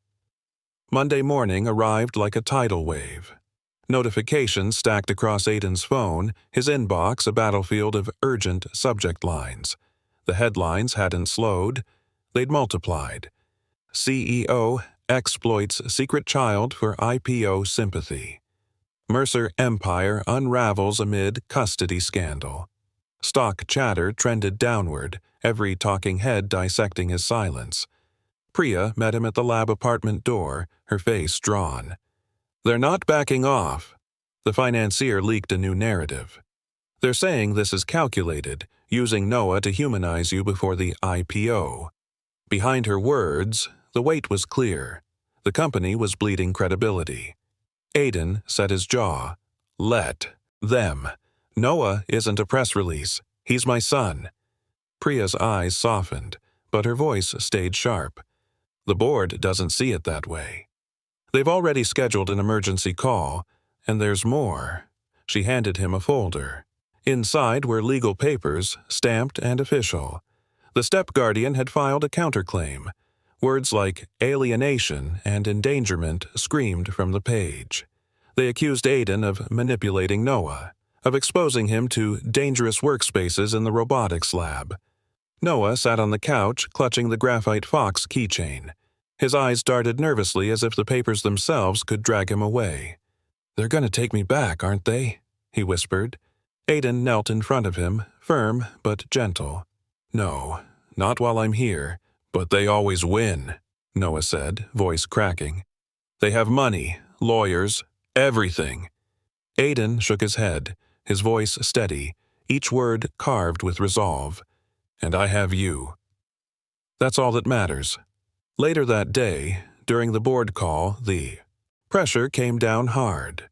Monday morning arrived like a tidal wave. Notifications stacked across Aiden's phone, his inbox a battlefield of urgent subject lines. The headlines hadn't slowed, they'd multiplied. CEO exploits secret child for IPO sympathy. Mercer Empire unravels amid custody scandal. Stock chatter trended downward, every talking head dissecting his silence. Priya met him at the lab apartment door, her face drawn. "They're not backing off." The financier leaked a new narrative. "They're saying this is calculated, using Noah to humanize you before the IPO." Behind her words, the weight was clear. The company was bleeding credibility. Aiden set his jaw. "Let them. Noah isn't a press release. He's my son." Priya's eyes softened, but her voice stayed sharp. "The board doesn't see it that way. They've already scheduled an emergency call, and there's more." She handed him a folder. Inside were legal papers, stamped and official. The step-guardian had filed a counterclaim. Words like alienation and endangerment screamed from the page. They accused Aiden of manipulating Noah, of exposing him to dangerous workspaces in the robotics lab. Noah sat on the couch, clutching the graphite fox keychain. His eyes darted nervously as if the papers themselves could drag him away. "They're going to take me back, aren't they?" he whispered. Aiden knelt in front of him, firm but gentle. "No, not while I'm here. But they always win," Noah said, voice cracking. "They have money, lawyers, everything." Aiden shook his head, his voice steady, each word carved with resolve. "And I have you. That's all that matters." Later that day, during the board call, the pressure came down hard.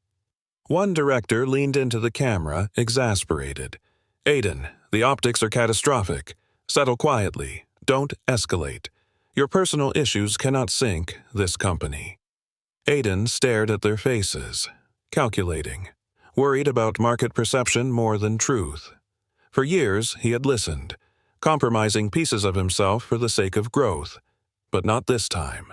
One director leaned into the camera, exasperated. "Aiden, the optics are catastrophic. Settle quietly. Don't escalate. Your personal issues cannot sink this company." Aiden stared at their faces, calculating, worried about market perception more than truth. For years he had listened, compromising pieces of himself for the sake of growth, but not this time.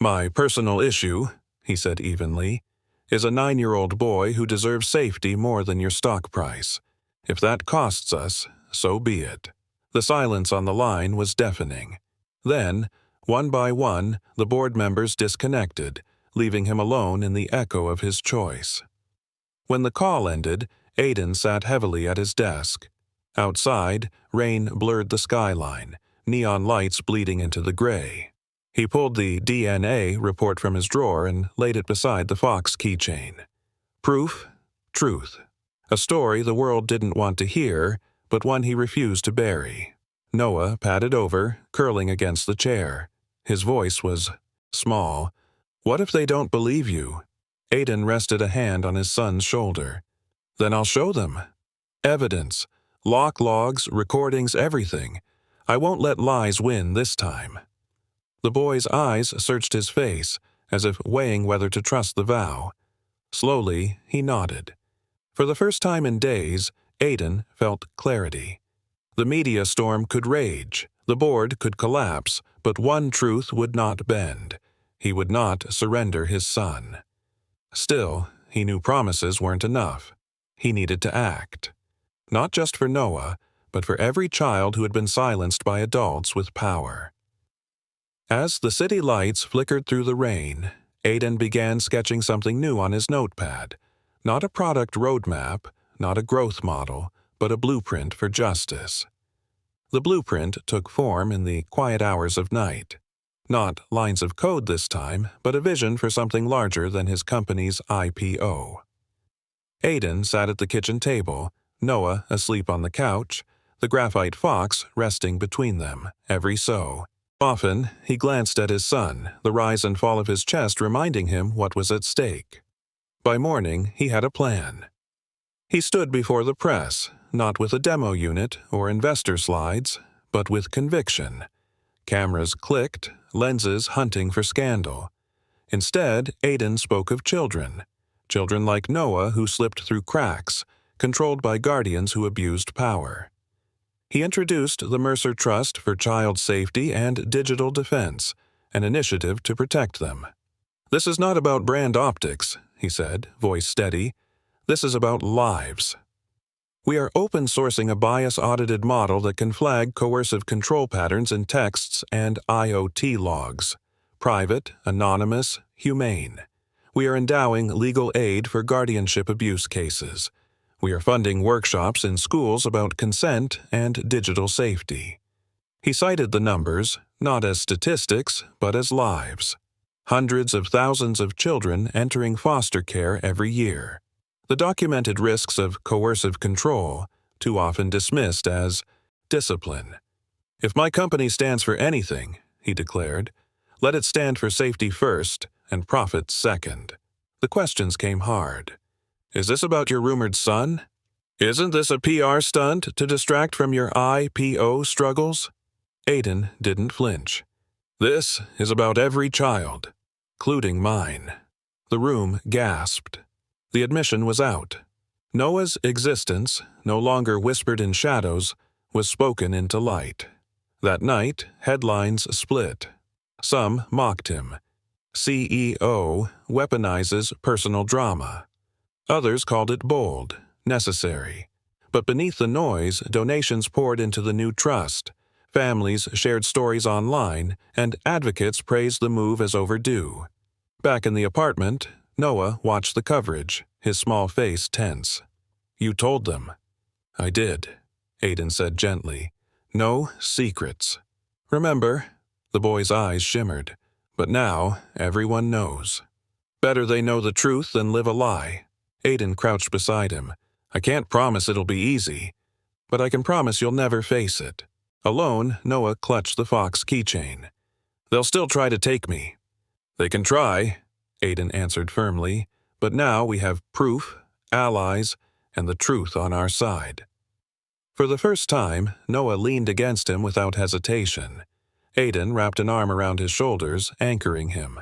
"My personal issue," he said evenly, "is a 9-year-old boy who deserves safety more than your stock price. If that costs us, so be it." The silence on the line was deafening. Then, one by one, the board members disconnected, leaving him alone in the echo of his choice. When the call ended, Aiden sat heavily at his desk. Outside, rain blurred the skyline, neon lights bleeding into the gray. He pulled the DNA report from his drawer and laid it beside the Fox keychain. Proof, truth. A story the world didn't want to hear, but one he refused to bury. Noah padded over, curling against the chair. His voice was small. "What if they don't believe you?" Aiden rested a hand on his son's shoulder. "Then I'll show them. Evidence. Lock logs, recordings, everything. I won't let lies win this time." The boy's eyes searched his face, as if weighing whether to trust the vow. Slowly, he nodded. For the first time in days, Aiden felt clarity. The media storm could rage, the board could collapse, but one truth would not bend. He would not surrender his son. Still, he knew promises weren't enough. He needed to act. Not just for Noah, but for every child who had been silenced by adults with power. As the city lights flickered through the rain, Aiden began sketching something new on his notepad. Not a product roadmap, not a growth model, but a blueprint for justice. The blueprint took form in the quiet hours of night. Not lines of code this time, but a vision for something larger than his company's IPO. Aiden sat at the kitchen table, Noah asleep on the couch, the graphite fox resting between them, every so. Often, he glanced at his son, the rise and fall of his chest reminding him what was at stake. By morning, he had a plan. He stood before the press, not with a demo unit or investor slides, but with conviction. Cameras clicked, lenses hunting for scandal. Instead, Aiden spoke of children. Children like Noah who slipped through cracks, controlled by guardians who abused power. He introduced the Mercer Trust for Child Safety and Digital Defense, an initiative to protect them. "This is not about brand optics," he said, voice steady. "This is about lives. We are open-sourcing a bias-audited model that can flag coercive control patterns in texts and IoT logs. Private, anonymous, humane. We are endowing legal aid for guardianship abuse cases. We are funding workshops in schools about consent and digital safety." He cited the numbers, not as statistics, but as lives. Hundreds of thousands of children entering foster care every year. The documented risks of coercive control, too often dismissed as discipline. "If my company stands for anything," he declared, "let it stand for safety first and profit second." The questions came hard. "Is this about your rumored son? Isn't this a PR stunt to distract from your IPO struggles?" Aiden didn't flinch. "This is about every child, including mine." The room gasped. The admission was out. Noah's existence, no longer whispered in shadows, was spoken into light. That night, headlines split. Some mocked him. CEO weaponizes personal drama. Others called it bold, necessary. But beneath the noise, donations poured into the new trust. Families shared stories online, and advocates praised the move as overdue. Back in the apartment, Noah watched the coverage, his small face tense. "You told them." "I did," Aiden said gently. "No secrets. Remember?" The boy's eyes shimmered. "But now, everyone knows. Better they know the truth than live a lie." Aiden crouched beside him. "I can't promise it'll be easy, but I can promise you'll never face it." Alone, Noah clutched the Fox keychain. "They'll still try to take me." "They can try," Aiden answered firmly, "but now we have proof, allies, and the truth on our side." For the first time, Noah leaned against him without hesitation. Aiden wrapped an arm around his shoulders, anchoring him.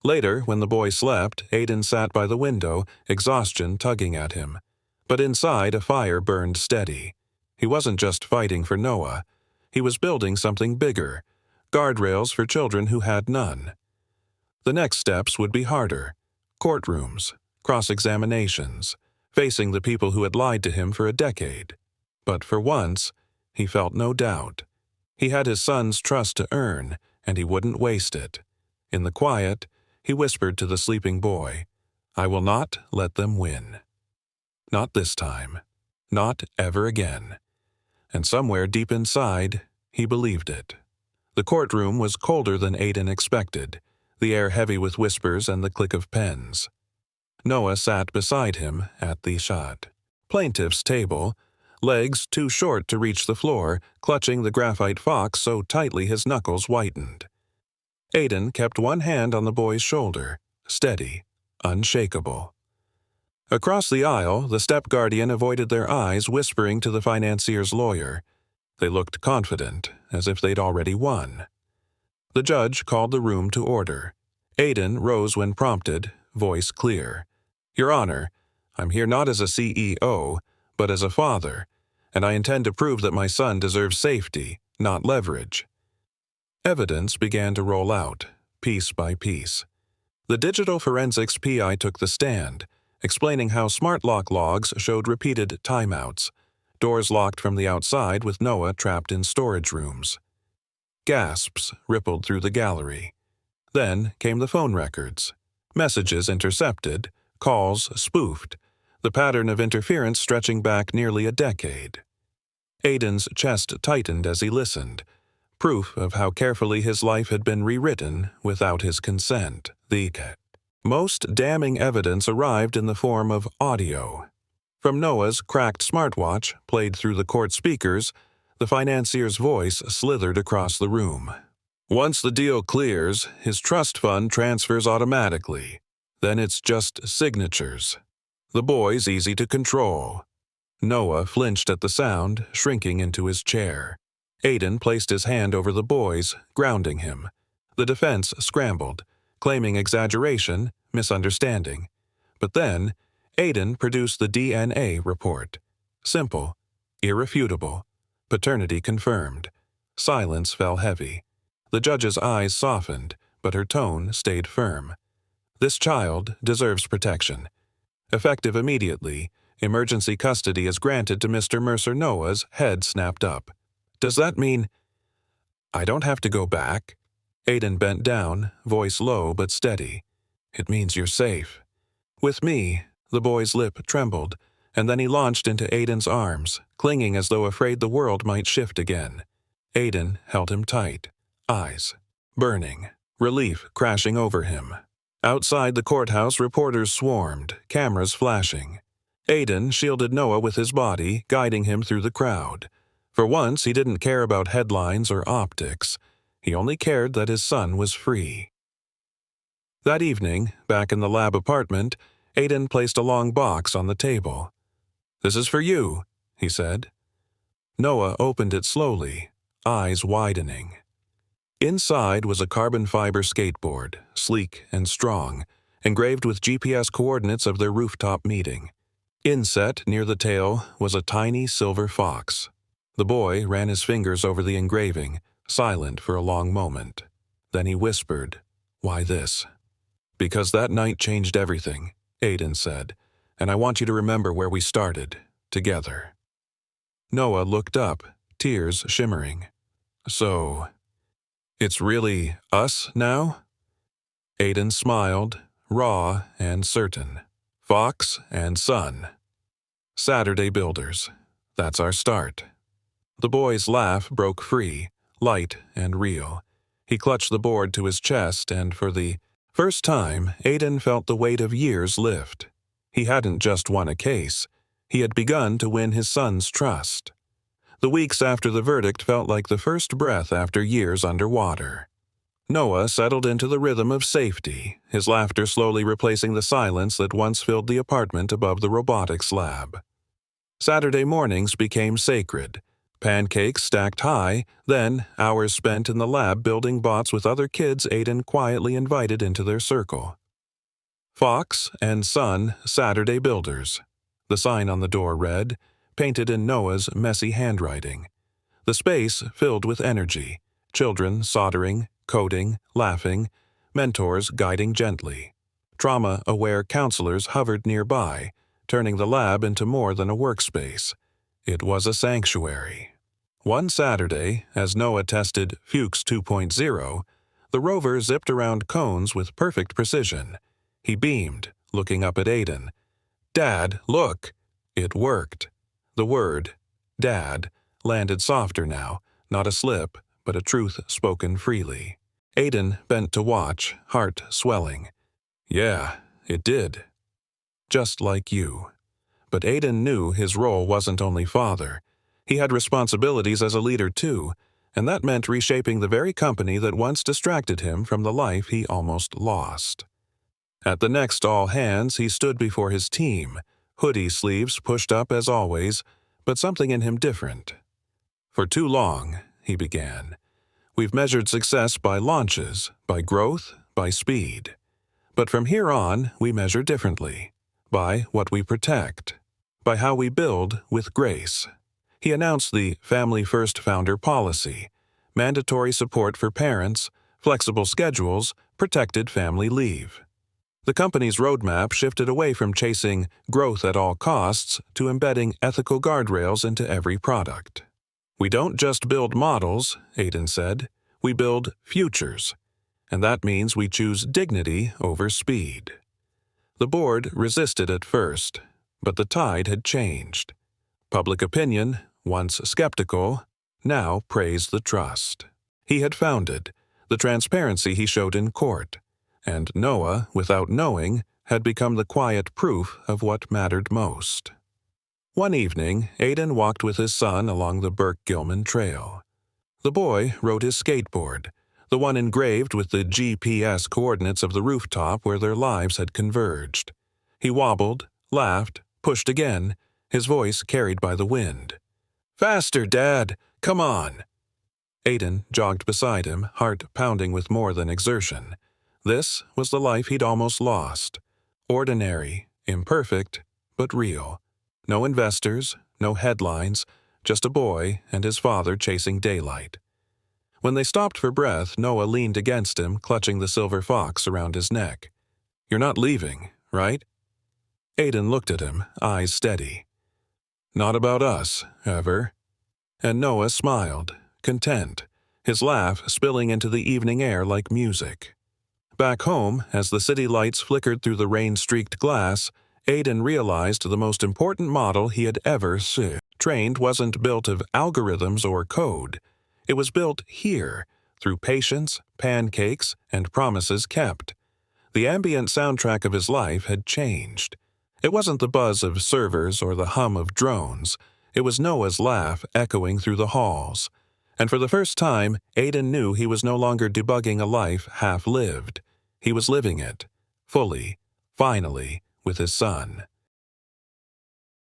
Later, when the boy slept, Aiden sat by the window, exhaustion tugging at him. But inside, a fire burned steady. He wasn't just fighting for Noah. He was building something bigger, guardrails for children who had none. The next steps would be harder. Courtrooms, cross-examinations, facing the people who had lied to him for a decade. But for once, he felt no doubt. He had his son's trust to earn, and he wouldn't waste it. In the quiet, he whispered to the sleeping boy, "I will not let them win. Not this time. Not ever again." And somewhere deep inside, he believed it. The courtroom was colder than Aiden expected, the air heavy with whispers and the click of pens. Noah sat beside him at the shot. Plaintiff's table, legs too short to reach the floor, clutching the graphite fox so tightly his knuckles whitened. Aiden kept one hand on the boy's shoulder, steady, unshakable. Across the aisle, the step-guardian avoided their eyes, whispering to the financier's lawyer. They looked confident, as if they'd already won. The judge called the room to order. Aiden rose when prompted, voice clear. "Your Honor, I'm here not as a CEO, but as a father, and I intend to prove that my son deserves safety, not leverage." Evidence began to roll out, piece by piece. The digital forensics PI took the stand, explaining how smart lock logs showed repeated timeouts, doors locked from the outside with Noah trapped in storage rooms. Gasps rippled through the gallery. Then came the phone records. Messages intercepted, calls spoofed, the pattern of interference stretching back nearly a decade. Aiden's chest tightened as he listened, proof of how carefully his life had been rewritten without his consent. The Most damning evidence arrived in the form of audio. From Noah's cracked smartwatch, played through the court speakers, the financier's voice slithered across the room. Once the deal clears, his trust fund transfers automatically. Then it's just signatures. The boy's easy to control. Noah flinched at the sound, shrinking into his chair. Aiden placed his hand over the boy's, grounding him. The defense scrambled, claiming exaggeration, misunderstanding. But then, Aiden produced the DNA report. Simple, irrefutable, paternity confirmed. Silence fell heavy. The judge's eyes softened, but her tone stayed firm. This child deserves protection. Effective immediately, emergency custody is granted to Mr. Mercer. Noah's head snapped up. Does that mean I don't have to go back? Aiden bent down, voice low but steady. It means you're safe. With me, the boy's lip trembled, and then he launched into Aiden's arms, clinging as though afraid the world might shift again. Aiden held him tight, eyes burning, relief crashing over him. Outside the courthouse, reporters swarmed, cameras flashing. Aiden shielded Noah with his body, guiding him through the crowd. For once, he didn't care about headlines or optics. He only cared that his son was free. That evening, back in the lab apartment, Aiden placed a long box on the table. "This is for you," he said. Noah opened it slowly, eyes widening. Inside was a carbon fiber skateboard, sleek and strong, engraved with GPS coordinates of their rooftop meeting. Inset near the tail was a tiny silver fox. The boy ran his fingers over the engraving, silent for a long moment. Then he whispered, "Why this?" "Because that night changed everything," Aiden said, "and I want you to remember where we started, together." Noah looked up, tears shimmering. "So, it's really us now?" Aiden smiled, raw and certain. "Fox and son. Saturday builders. That's our start." The boy's laugh broke free, light and real. He clutched the board to his chest, and for the first time, Aiden felt the weight of years lift. He hadn't just won a case. He had begun to win his son's trust. The weeks after the verdict felt like the first breath after years underwater. Noah settled into the rhythm of safety, his laughter slowly replacing the silence that once filled the apartment above the robotics lab. Saturday mornings became sacred. Pancakes stacked high, then hours spent in the lab building bots with other kids Aiden quietly invited into their circle. Fox and Son Saturday Builders. The sign on the door read, painted in Noah's messy handwriting. The space filled with energy, children soldering, coding, laughing, mentors guiding gently. Trauma-aware counselors hovered nearby, turning the lab into more than a workspace. It was a sanctuary. One Saturday, as Noah tested Fuchs 2.0, the rover zipped around cones with perfect precision. He beamed, looking up at Aiden. "Dad, look!" It worked. The word, Dad, landed softer now, not a slip, but a truth spoken freely. Aiden bent to watch, heart swelling. "Yeah, it did. Just like you." But Aiden knew his role wasn't only father. He had responsibilities as a leader too, and that meant reshaping the very company that once distracted him from the life he almost lost. At the next all hands, he stood before his team, hoodie sleeves pushed up as always, but something in him different. "For too long," he began, "we've measured success by launches, by growth, by speed. But from here on, we measure differently, by what we protect, by how we build with grace." He announced the Family First Founder policy, mandatory support for parents, flexible schedules, protected family leave. The company's roadmap shifted away from chasing growth at all costs to embedding ethical guardrails into every product. "We don't just build models," Aiden said, "we build futures. And that means we choose dignity over speed." The board resisted at first, but the tide had changed. Public opinion, once skeptical, now praised the trust he had founded, the transparency he showed in court, And Noah, without knowing, had become the quiet proof of what mattered most. One evening, Aiden walked with his son along the Burke-Gilman Trail. The boy rode his skateboard, the one engraved with the GPS coordinates of the rooftop where their lives had converged. He wobbled, laughed, pushed again, his voice carried by the wind. "Faster, Dad! Come on!" Aiden jogged beside him, heart pounding with more than exertion. This was the life he'd almost lost. Ordinary, imperfect, but real. No investors, no headlines, just a boy and his father chasing daylight. When they stopped for breath, Noah leaned against him, clutching the silver fox around his neck. "You're not leaving, right?" Aiden looked at him, eyes steady. "Not about us, ever." And Noah smiled, content, his laugh spilling into the evening air like music. Back home, as the city lights flickered through the rain-streaked glass, Aiden realized the most important model he had ever seen. Trained wasn't built of algorithms or code. It was built here, through patience, pancakes, and promises kept. The ambient soundtrack of his life had changed. It wasn't the buzz of servers or the hum of drones. It was Noah's laugh echoing through the halls. And for the first time, Aiden knew he was no longer debugging a life half-lived. He was living it, fully, finally, with his son.